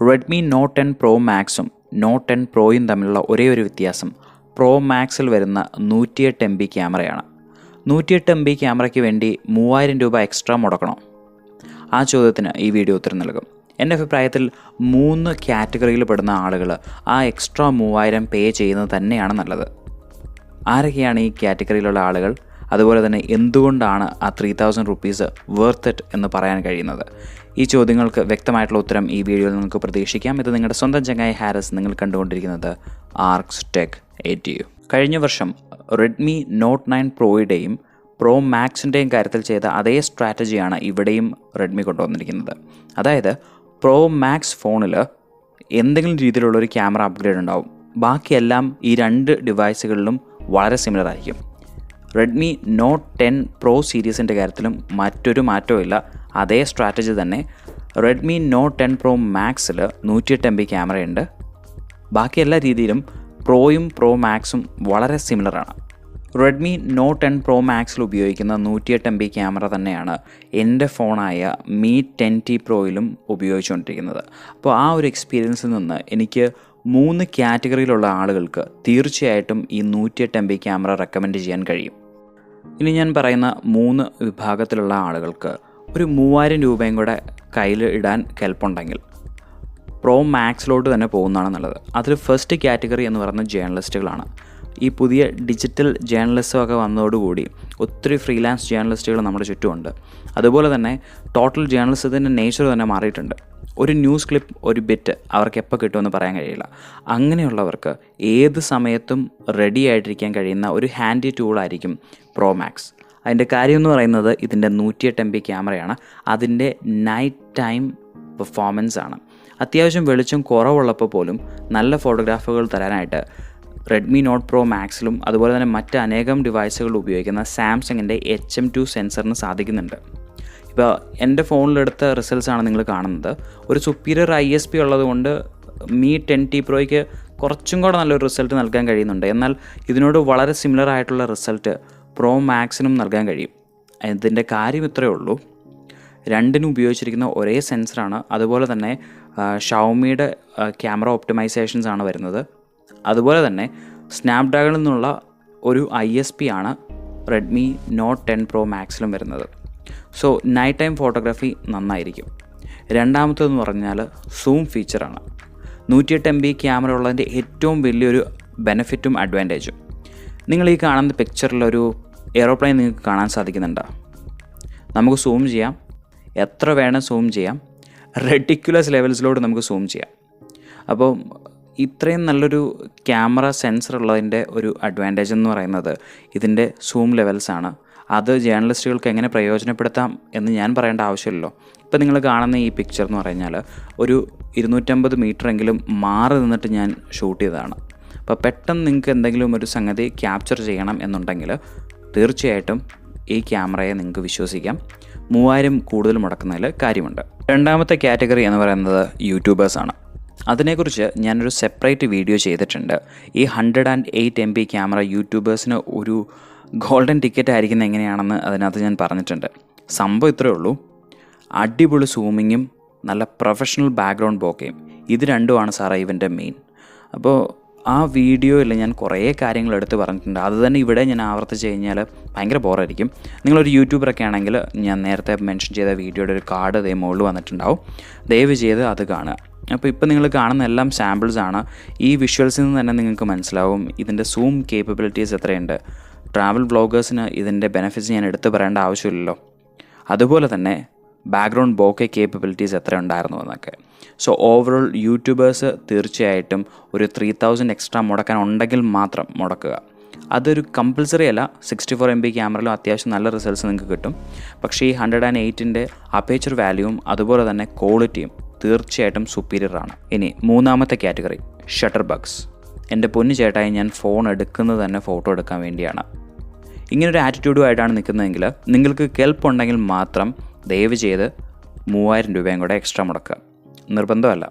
Redmi note 10 pro മാക്സും not 10 പ്രോയും തമ്മിലുള്ള ഒരേ ഒരു വ്യത്യാസം പ്രോ മാക്സിൽ വരുന്ന 108 MB ക്യാമറയാണ്. 108 MB ക്യാമറയ്ക്ക് വേണ്ടി 3000 രൂപ എക്സ്ട്രാ മുടക്കണോ? ആ ചോദ്യത്തിന് ഈ വീഡിയോ ഉത്തരം നൽകും. എൻ്റെ അഭിപ്രായത്തിൽ 3 കാറ്റഗറിയിൽ പെടുന്ന ആളുകൾ ആ എക്സ്ട്രാ 3000 പേ ചെയ്യുന്നത് തന്നെയാണ് നല്ലത്. ആരൊക്കെയാണ് ഈ കാറ്റഗറിയിലുള്ള ആളുകൾ? അതുപോലെ തന്നെ എന്തുകൊണ്ടാണ് ആ 3000 റുപ്പീസ് വർത്ത് ഇറ്റ് എന്ന് പറയാൻ കഴിയുന്നത്? ഈ ചോദ്യങ്ങൾക്ക് വ്യക്തമായിട്ടുള്ള ഉത്തരം ഈ വീഡിയോയിൽ നിങ്ങൾക്ക് പ്രതീക്ഷിക്കാം. ഇത് നിങ്ങളുടെ സ്വന്തം ചങ്ങായി ഹാരിസ്. നിങ്ങൾ കണ്ടുകൊണ്ടിരിക്കുന്നത് ആർക്സ് ടെക് എഡു. കഴിഞ്ഞ വർഷം റെഡ്മി നോട്ട് 9 പ്രോയുടെയും പ്രോ മാക്സിൻ്റെയും കാര്യത്തിൽ ചെയ്ത അതേ സ്ട്രാറ്റജിയാണ് ഇവിടെയും റെഡ്മി കൊണ്ടുവന്നിരിക്കുന്നത്. അതായത് പ്രോ മാക്സ് ഫോണിൽ എന്തെങ്കിലും രീതിയിലുള്ളൊരു ക്യാമറ അപ്ഗ്രേഡ് ഉണ്ടാവും. ബാക്കിയെല്ലാം ഈ 2 ഡിവൈസുകളിലും വളരെ സിമിലർ ആയിരിക്കും. റെഡ്മി നോട്ട് 10 പ്രോ സീരീസിൻ്റെ കാര്യത്തിലും മറ്റൊരു മാറ്റവും ഇല്ല. അതേ സ്ട്രാറ്റജി തന്നെ. റെഡ്മി നോട്ട് 10 പ്രോ മാക്സിൽ 108 MB ക്യാമറയുണ്ട്. ബാക്കി എല്ലാ രീതിയിലും പ്രോയും പ്രോ മാക്സും വളരെ സിമിലറാണ്. റെഡ്മി നോട്ട് 10 പ്രോ മാക്സിൽ ഉപയോഗിക്കുന്ന 108 MB ക്യാമറ തന്നെയാണ് എൻ്റെ ഫോണായ മീ 10T പ്രോയിലും ഉപയോഗിച്ചുകൊണ്ടിരിക്കുന്നത്. അപ്പോൾ ആ ഒരു എക്സ്പീരിയൻസിൽ നിന്ന് എനിക്ക് 3 കാറ്റഗറിയിലുള്ള ആളുകൾക്ക് തീർച്ചയായിട്ടും ഈ 108 MB ക്യാമറ റെക്കമെൻഡ് ചെയ്യാൻ കഴിയും. ഇനി ഞാൻ പറയുന്ന 3 വിഭാഗത്തിലുള്ള ആളുകൾക്ക് ഒരു 3000 രൂപയും കൂടെ കയ്യിൽ ഇടാൻ കെൽപ്പുണ്ടെങ്കിൽ പ്രോ മാക്സിലോട്ട് തന്നെ പോകുന്നതാണ് നല്ലത്. അതിൽ ഫസ്റ്റ് കാറ്റഗറി എന്ന് പറയുന്നത് ജേർണലിസ്റ്റുകളാണ്. ഈ പുതിയ ഡിജിറ്റൽ ജേർണലിസമൊക്കെ വന്നതോടുകൂടി ഒത്തിരി ഫ്രീലാൻസ് ജേർണലിസ്റ്റുകൾ നമ്മുടെ ചുറ്റുമുണ്ട്. അതുപോലെ തന്നെ ടോട്ടൽ ജേർണലിസത്തിൻ്റെ നേച്ചർ തന്നെ മാറിയിട്ടുണ്ട്. ഒരു ന്യൂസ് ക്ലിപ്പ്, ഒരു ബിറ്റ് അവർക്ക് എപ്പോൾ കിട്ടുമെന്ന് പറയാൻ കഴിയില്ല. അങ്ങനെയുള്ളവർക്ക് ഏത് സമയത്തും റെഡി ആയിട്ടിരിക്കാൻ കഴിയുന്ന ഒരു ഹാൻഡി ടൂളായിരിക്കും പ്രോ മാക്സ്. അതിൻ്റെ കാര്യം എന്ന് പറയുന്നത് ഇതിൻ്റെ 108 MB ക്യാമറയാണ്. അതിൻ്റെ നൈറ്റ് ടൈം പെർഫോമൻസ് ആണ്. അത്യാവശ്യം വെളിച്ചം കുറവുള്ളപ്പോൾ പോലും നല്ല ഫോട്ടോഗ്രാഫുകൾ തരാനായിട്ട് റെഡ്മി നോട്ട് പ്രോ മാക്സിലും അതുപോലെ തന്നെ മറ്റ് അനേകം ഡിവൈസുകൾ ഉപയോഗിക്കുന്ന സാംസങ്ങിൻ്റെ HM2 സെൻസറിന് സാധിക്കുന്നുണ്ട്. ഇപ്പോൾ എൻ്റെ ഫോണിലെടുത്ത റിസൾട്ട്സാണ് നിങ്ങൾ കാണുന്നത്. ഒരു സുപ്പീരിയർ ISP ഉള്ളതുകൊണ്ട് മീ 10T പ്രോയ്ക്ക് കുറച്ചും കൂടെ നല്ലൊരു റിസൾട്ട് നൽകാൻ കഴിയുന്നുണ്ട്. എന്നാൽ ഇതിനോട് വളരെ സിമിലർ ആയിട്ടുള്ള റിസൾട്ട് പ്രോ മാക്സിനും നൽകാൻ കഴിയും. ഇതിൻ്റെ കാര്യം ഇത്രയേ ഉള്ളൂ. രണ്ടിനും ഉപയോഗിച്ചിരിക്കുന്ന ഒരേ സെൻസറാണ്. അതുപോലെ തന്നെ ഷവോമിയുടെ ക്യാമറ ഓപ്റ്റിമൈസേഷൻസ് ആണ് വരുന്നത്. അതുപോലെ തന്നെ സ്നാപ്ഡ്രാഗണിൽ നിന്നുള്ള ഒരു ISP ആണ് റെഡ്മി നോട്ട് 10 പ്രോ മാക്സിലും വരുന്നത്. സോ നൈറ്റ് ടൈം ഫോട്ടോഗ്രാഫി നന്നായിരിക്കും. രണ്ടാമത്തേതെന്ന് പറഞ്ഞാൽ സൂം ഫീച്ചറാണ്. 108 MB ക്യാമറ ഉള്ളതിൻ്റെ ഏറ്റവും വലിയൊരു ബെനിഫിറ്റും അഡ്വാൻറ്റേജും. നിങ്ങൾ ഈ കാണുന്ന പിക്ചറിലൊരു എയ്റോപ്ലെയിൻ നിങ്ങൾക്ക് കാണാൻ സാധിക്കുന്നുണ്ടോ? നമുക്ക് സൂം ചെയ്യാം, എത്ര വേണം സൂം ചെയ്യാം, റെഡിക്കുലസ് ലെവൽസിലോട്ട് നമുക്ക് സൂം ചെയ്യാം. അപ്പോൾ ഇത്രയും നല്ലൊരു ക്യാമറ സെൻസർ ഉള്ളതിൻ്റെ ഒരു അഡ്വാൻറ്റേജ് എന്ന് പറയുന്നത് ഇതിൻ്റെ സൂം ലെവൽസാണ്. അത് ജേർണലിസ്റ്റുകൾക്ക് എങ്ങനെ പ്രയോജനപ്പെടുത്താം എന്ന് ഞാൻ പറയേണ്ട ആവശ്യമില്ലല്ലോ. ഇപ്പോൾ നിങ്ങൾ കാണുന്ന ഈ പിക്ചർ എന്ന് പറഞ്ഞാൽ ഒരു 250 മീറ്ററെങ്കിലും മാറി നിന്നിട്ട് ഞാൻ ഷൂട്ട് ചെയ്തതാണ്. അപ്പോൾ പെട്ടെന്ന് നിങ്ങൾക്ക് എന്തെങ്കിലും ഒരു സംഗതി ക്യാപ്ചർ ചെയ്യണം എന്നുണ്ടെങ്കിൽ തീർച്ചയായിട്ടും ഈ ക്യാമറയെ നിങ്ങൾക്ക് വിശ്വസിക്കാം. 3000 കൂടുതൽ മുടക്കുന്നതിൽ കാര്യമുണ്ട്. രണ്ടാമത്തെ കാറ്റഗറി എന്ന് പറയുന്നത് യൂട്യൂബേഴ്സാണ്. അതിനെക്കുറിച്ച് ഞാനൊരു സെപ്പറേറ്റ് വീഡിയോ ചെയ്തിട്ടുണ്ട്. ഈ 108 MB ക്യാമറ യൂട്യൂബേഴ്സിന് ഒരു ഗോൾഡൻ ടിക്കറ്റ് ആയിരിക്കുന്നത് എങ്ങനെയാണെന്ന് അതിനകത്ത് ഞാൻ പറഞ്ഞിട്ടുണ്ട്. സംഭവം ഇത്രയേ ഉള്ളൂ. അടിപൊളി സൂമിങ്ങും നല്ല പ്രൊഫഷണൽ ബാക്ക്ഗ്രൗണ്ട് ബോക്കയും ഇത് രണ്ടുമാണ് സാറേ ഇവൻ്റെ മെയിൻ. അപ്പോൾ ആ വീഡിയോയിൽ ഞാൻ കുറേ കാര്യങ്ങൾ എടുത്ത് പറഞ്ഞിട്ടുണ്ട്. അത് തന്നെ ഇവിടെ ഞാൻ ആവർത്തിച്ച് കഴിഞ്ഞാൽ ഭയങ്കര ബോറായിരിക്കും. നിങ്ങളൊരു യൂട്യൂബറൊക്കെ ആണെങ്കിൽ ഞാൻ നേരത്തെ മെൻഷൻ ചെയ്ത വീഡിയോയുടെ ഒരു കാർഡ് അതേ മുകളിൽ വന്നിട്ടുണ്ടാവും. ദയവ് ചെയ്ത് അത് കാണുക. അപ്പോൾ ഇപ്പോൾ നിങ്ങൾ കാണുന്ന എല്ലാം സാമ്പിൾസാണ്. ഈ വിഷ്വൽസിൽ നിന്ന് തന്നെ നിങ്ങൾക്ക് മനസ്സിലാവും ഇതിൻ്റെ സൂം കേപ്പബിലിറ്റീസ് എത്രയുണ്ട്. ട്രാവൽ വ്ളോഗേഴ്സിന് ഇതിൻ്റെ ബെനിഫിറ്റ്സ് ഞാൻ എടുത്ത് പറയേണ്ട ആവശ്യമില്ലല്ലോ. അതുപോലെ തന്നെ ബാക്ക്ഗ്രൗണ്ട് ബോക്കെ കേപ്പബിലിറ്റീസ് എത്ര ഉണ്ടായിരുന്നു എന്നൊക്കെ. സോ ഓവറോൾ യൂട്യൂബേഴ്സ് തീർച്ചയായിട്ടും ഒരു 3000 എക്സ്ട്രാ മുടക്കാൻ ഉണ്ടെങ്കിൽ മാത്രം മുടക്കുക. അതൊരു കമ്പൽസറി അല്ല. 64 MB ക്യാമറയിലും അത്യാവശ്യം നല്ല റിസൾട്ട്സ് നിങ്ങൾക്ക് കിട്ടും. പക്ഷേ ഈ 108ൻ്റെ അപ്പേച്ചർ വാല്യൂവും അതുപോലെ തന്നെ ക്വാളിറ്റിയും തീർച്ചയായിട്ടും സുപ്പീരിയറാണ്. ഇനി മൂന്നാമത്തെ കാറ്റഗറി ഷട്ടർ ബഗ്സ്. എൻ്റെ പൊന്നു ചേട്ടായി, ഞാൻ ഫോൺ എടുക്കുന്നത് തന്നെ ഫോട്ടോ എടുക്കാൻ വേണ്ടിയാണ്. ഇങ്ങനൊരു ആറ്റിറ്റ്യൂഡുമായിട്ടാണ് നിൽക്കുന്നതെങ്കിൽ നിങ്ങൾക്ക് കെൽപ്പുണ്ടെങ്കിൽ മാത്രം ദയവ് ചെയ്ത് 3000 രൂപയും കൂടെ എക്സ്ട്രാ മുടക്കുക. നിർബന്ധമല്ല.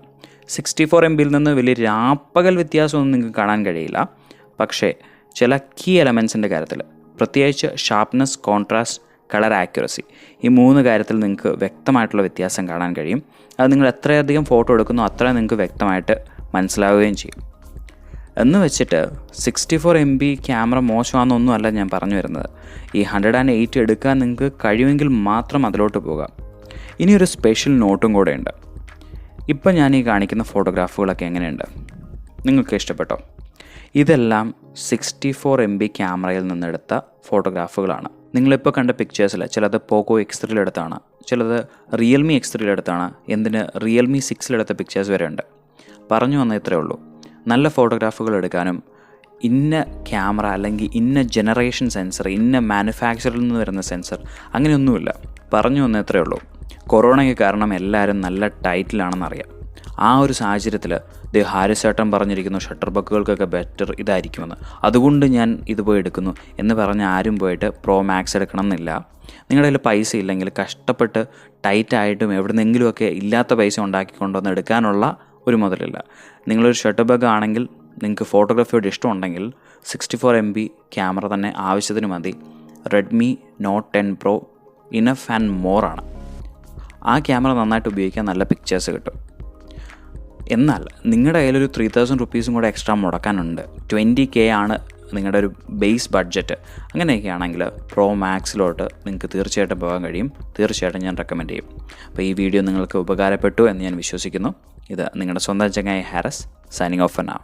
64 MBയിൽ നിന്ന് വലിയ രാപ്പകൽ വ്യത്യാസമൊന്നും നിങ്ങൾക്ക് കാണാൻ കഴിയില്ല. പക്ഷേ ചില കീ എലമെൻസിൻ്റെ കാര്യത്തിൽ, പ്രത്യേകിച്ച് ഷാർപ്നെസ്, കോൺട്രാസ്റ്റ്, കളർ ആക്യുറസി. ഈ 3 കാര്യത്തിൽ നിങ്ങൾക്ക് വ്യക്തമായിട്ടുള്ള വ്യത്യാസം കാണാൻ കഴിയും. അത് നിങ്ങൾ എത്രയധികം ഫോട്ടോ എടുക്കുന്നോ അത്രയും നിങ്ങൾക്ക് വ്യക്തമായിട്ട് മനസ്സിലാവുകയും ചെയ്യും. എന്ന് വെച്ചിട്ട് 64 MB ക്യാമറ മോശമാണെന്നൊന്നുമല്ല ഞാൻ പറഞ്ഞു വരുന്നത്. ഈ 108 എടുക്കാൻ നിങ്ങൾക്ക് കഴിയുമെങ്കിൽ മാത്രം അതിലോട്ട് പോകാം. ഇനിയൊരു സ്പെഷ്യൽ നോട്ടും കൂടെ ഉണ്ട്. ഇപ്പം ഞാൻ ഈ കാണിക്കുന്ന ഫോട്ടോഗ്രാഫുകളൊക്കെ എങ്ങനെയുണ്ട്, നിങ്ങൾക്ക് ഇഷ്ടപ്പെട്ടോ? ഇതെല്ലാം 64 MB ക്യാമറയിൽ നിന്നെടുത്ത ഫോട്ടോഗ്രാഫുകളാണ്. നിങ്ങളിപ്പോൾ കണ്ട പിക്ചേഴ്സിൽ ചിലത് പോക്കോ X3 എടുത്താണ്, ചിലത് റിയൽമി X3 എടുത്താണ്, എന്തിന് റിയൽമി 6 എടുത്ത പിക്ചേഴ്സ് വരെ ഉണ്ട്. പറഞ്ഞു വന്ന ഇത്രയേ ഉള്ളൂ. നല്ല ഫോട്ടോഗ്രാഫുകൾ എടുക്കാനും ഇന്ന ക്യാമറ അല്ലെങ്കിൽ ഇന്ന ജനറേഷൻ സെൻസർ, ഇന്ന മാനുഫാക്ചറിൽ നിന്ന് വരുന്ന സെൻസർ അങ്ങനെയൊന്നുമില്ല. പറഞ്ഞു വന്ന ഇത്രയേ ഉള്ളൂ. കൊറോണയ്ക്ക് കാരണം എല്ലാവരും നല്ല ടൈറ്റിലാണെന്നറിയാം. ആ ഒരു സാഹചര്യത്തിൽ ഹാരിസേട്ടൻ പറഞ്ഞിരിക്കുന്നു ഷട്ടർ ബക്കുകൾക്കൊക്കെ ബെറ്റർ ഇതായിരിക്കുമെന്ന്, അതുകൊണ്ട് ഞാൻ ഇത് പോയി എടുക്കുന്നു എന്ന് പറഞ്ഞ് ആരും പോയിട്ട് പ്രോ മാക്സ് എടുക്കണം എന്നില്ല. നിങ്ങളുടെ കയ്യിൽ പൈസ ഇല്ലെങ്കിൽ കഷ്ടപ്പെട്ട് ടൈറ്റായിട്ടും എവിടെന്നെങ്കിലുമൊക്കെ ഇല്ലാത്ത പൈസ ഉണ്ടാക്കിക്കൊണ്ടുവന്ന് എടുക്കാനുള്ള ഒരു മുതലില്ല. നിങ്ങളൊരു ഷട്ടർ ബഗ് ആണെങ്കിൽ, നിങ്ങൾക്ക് ഫോട്ടോഗ്രാഫിയോട് ഇഷ്ടമുണ്ടെങ്കിൽ 64 MB ക്യാമറ തന്നെ ആവശ്യത്തിന് മതി. Redmi note 10 Pro enough and more ആണ്. ആ ക്യാമറ നന്നായിട്ട് ഉപയോഗിക്കാൻ നല്ല പിക്ചേഴ്സ് കിട്ടും. എന്നാൽ നിങ്ങളുടെ കയ്യിലൊരു 3000 റുപ്പീസും കൂടെ എക്സ്ട്രാ മുടക്കാനുണ്ട്. 20K ആണ് നിങ്ങളുടെ ഒരു ബേസ് ബഡ്ജറ്റ്. അങ്ങനെയൊക്കെ ആണെങ്കിൽ പ്രോ മാക്സിലോട്ട് നിങ്ങൾക്ക് തീർച്ചയായിട്ടും പോകാൻ കഴിയും. തീർച്ചയായിട്ടും ഞാൻ റെക്കമെൻഡ് ചെയ്യും. അപ്പോൾ ഈ വീഡിയോ നിങ്ങൾക്ക് ഉപകാരപ്പെട്ടു എന്ന് ഞാൻ വിശ്വസിക്കുന്നു. ഇത് നിങ്ങളുടെ സ്വന്തം ചങ്ങായി Haris, signing off for now.